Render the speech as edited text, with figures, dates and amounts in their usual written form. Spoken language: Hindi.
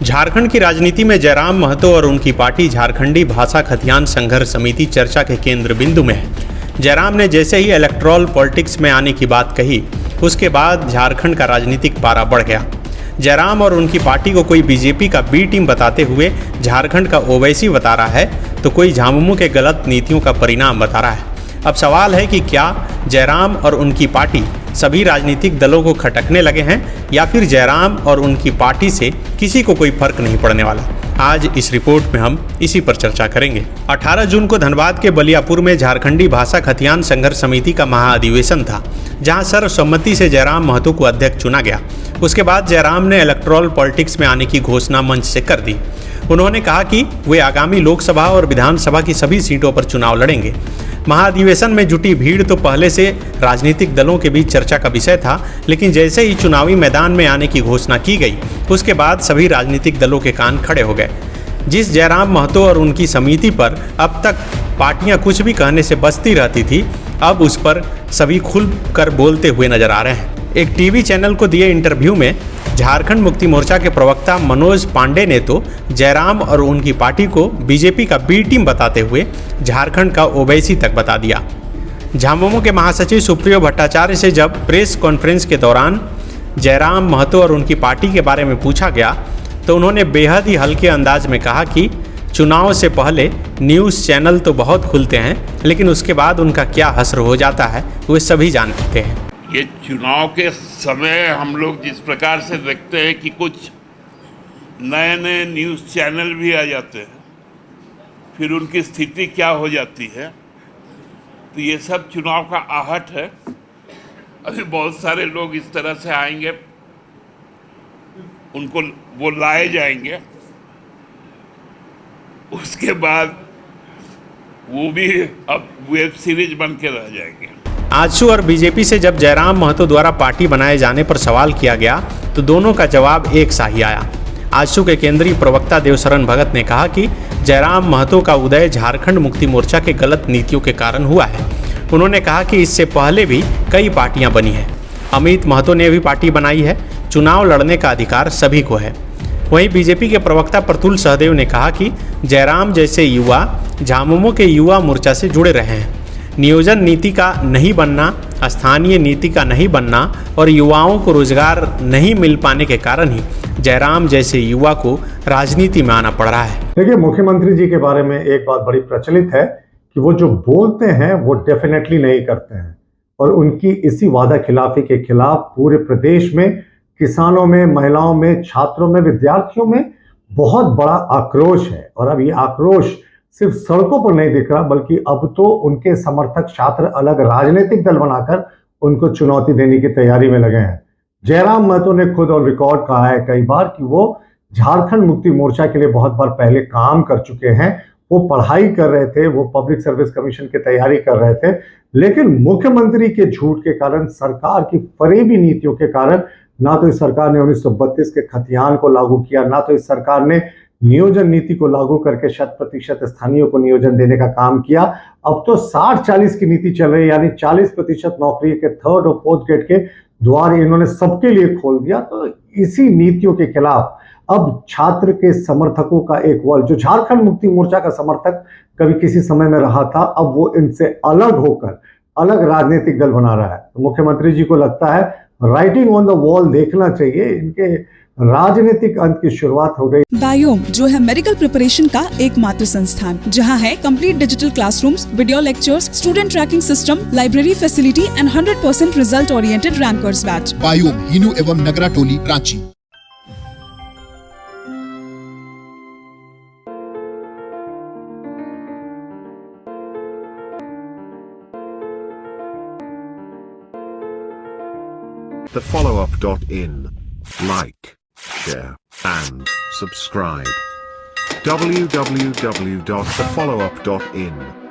झारखंड की राजनीति में जयराम महतो और उनकी पार्टी झारखंडी भाषा खतियान संघर्ष समिति चर्चा के केंद्र बिंदु में है। जयराम ने जैसे ही इलेक्टोरल पॉलिटिक्स में आने की बात कही, उसके बाद झारखंड का राजनीतिक पारा बढ़ गया। जयराम और उनकी पार्टी को कोई बीजेपी का बी टीम बताते हुए झारखंड का ओवैसी बता रहा है, तो कोई झामुमो के गलत नीतियों का परिणाम बता रहा है। अब सवाल है कि क्या जयराम और उनकी पार्टी सभी राजनीतिक दलों को खटकने लगे हैं, या फिर जयराम और उनकी पार्टी से किसी को कोई फर्क नहीं पड़ने वाला। आज इस रिपोर्ट में हम इसी पर चर्चा करेंगे। 18 जून को धनबाद के बलियापुर में झारखंडी भाषा खतियान संघर्ष समिति का महाअधिवेशन था, जहां सर्वसम्मति से जयराम महतो को अध्यक्ष चुना गया। उसके बाद जयराम ने इलेक्टोरल पॉलिटिक्स में आने की घोषणा मंच से कर दी। उन्होंने कहा कि वे आगामी लोकसभा और विधानसभा की सभी सीटों पर चुनाव लड़ेंगे। महाअधिवेशन में जुटी भीड़ तो पहले से राजनीतिक दलों के बीच चर्चा का विषय था, लेकिन जैसे ही चुनावी मैदान में आने की घोषणा की गई, उसके बाद सभी राजनीतिक दलों के कान खड़े हो गए। जिस जयराम महतो और उनकी समिति पर अब तक पार्टियां कुछ भी कहने से बचती रहती थी, अब उस पर सभी खुल कर बोलते हुए नजर आ रहे हैं। एक टीवी चैनल को दिए इंटरव्यू में झारखंड मुक्ति मोर्चा के प्रवक्ता मनोज पांडे ने तो जयराम और उनकी पार्टी को बीजेपी का बी टीम बताते हुए झारखंड का ओवैसी तक बता दिया। झामुमो के महासचिव सुप्रियो भट्टाचार्य से जब प्रेस कॉन्फ्रेंस के दौरान जयराम महतो और उनकी पार्टी के बारे में पूछा गया, तो उन्होंने बेहद ही हल्के अंदाज में कहा कि चुनाव से पहले न्यूज़ चैनल तो बहुत खुलते हैं, लेकिन उसके बाद उनका क्या हश्र हो जाता है वे सभी जानते हैं। ये चुनाव के समय हम लोग जिस प्रकार से देखते हैं कि कुछ नए नए न्यूज़ चैनल भी आ जाते हैं, फिर उनकी स्थिति क्या हो जाती है, तो ये सब चुनाव का आहट है। अभी बहुत सारे लोग इस तरह से आएंगे, उनको वो लाए जाएंगे, उसके बाद वो भी अब वेब सीरीज बन के रह जाएंगे। आजसू और बीजेपी से जब जयराम महतो द्वारा पार्टी बनाए जाने पर सवाल किया गया, तो दोनों का जवाब एक सा ही आया। आजसू के केंद्रीय प्रवक्ता देवशरण भगत ने कहा कि जयराम महतो का उदय झारखंड मुक्ति मोर्चा के गलत नीतियों के कारण हुआ है। उन्होंने कहा कि इससे पहले भी कई पार्टियां बनी हैं। अमित महतो ने भी पार्टी बनाई है। चुनाव लड़ने का अधिकार सभी को है। वहीं बीजेपी के प्रवक्ता प्रतुल सहदेव ने कहा कि जयराम जैसे युवा झामुमो के युवा मोर्चा से जुड़े रहे हैं। नियोजन नीति का नहीं बनना, स्थानीय नीति का नहीं बनना और युवाओं को रोजगार नहीं मिल पाने के कारण ही जयराम जैसे युवा को राजनीति में आना पड़ रहा है। देखिए, मुख्यमंत्री जी के बारे में एक बात बड़ी प्रचलित है कि वो जो बोलते हैं वो डेफिनेटली नहीं करते हैं, और उनकी इसी वादा खिलाफी के खिलाफ पूरे प्रदेश में किसानों में, महिलाओं में, छात्रों में, विद्यार्थियों में बहुत बड़ा आक्रोश है। और अब ये आक्रोश सिर्फ सड़कों पर नहीं दिख रहा, बल्कि अब तो उनके समर्थक छात्र अलग राजनीतिक दल बनाकर उनको चुनौती देने की तैयारी में लगे हैं। जयराम महतो ने खुद और रिकॉर्ड कहा है कई बार कि वो झारखंड मुक्ति मोर्चा के लिए बहुत बार पहले काम कर चुके हैं। वो पढ़ाई कर रहे थे, वो पब्लिक सर्विस कमीशन की तैयारी कर रहे थे, लेकिन मुख्यमंत्री के झूठ के कारण, सरकार की फरेबी नीतियों के कारण, ना तो इस सरकार ने 1932 के खतियान को लागू किया, ना तो इस सरकार ने नियोजन नीति को लागू करके 100% स्थानीय को नियोजन देने का काम किया। अब तो 60-40 की नीति चल रही है, यानी 40% नौकरी के 3rd और 4th ग्रेड के द्वार इन्होंने सबके लिए खोल दिया। तो इसी नीतियों के खिलाफ अब छात्र के समर्थकों का एक वर्ग, जो झारखंड मुक्ति मोर्चा का समर्थक कभी किसी समय में रहा था, अब वो इनसे अलग होकर अलग राजनीतिक दल बना रहा है। तो मुख्यमंत्री जी को लगता है राइटिंग ऑन द वॉल देखना चाहिए, इनके राजनीतिक अंत की शुरुआत हो गई। बायोम जो है मेडिकल प्रिपरेशन का एकमात्र संस्थान, जहां है complete digital classrooms, video lectures, student tracking system, library facility and 100% result oriented rankers batch. Biome, Hinoo एवं नगरा टोली, Ranchi. thefollowup.in. Like, share, and subscribe. www.thefollowup.in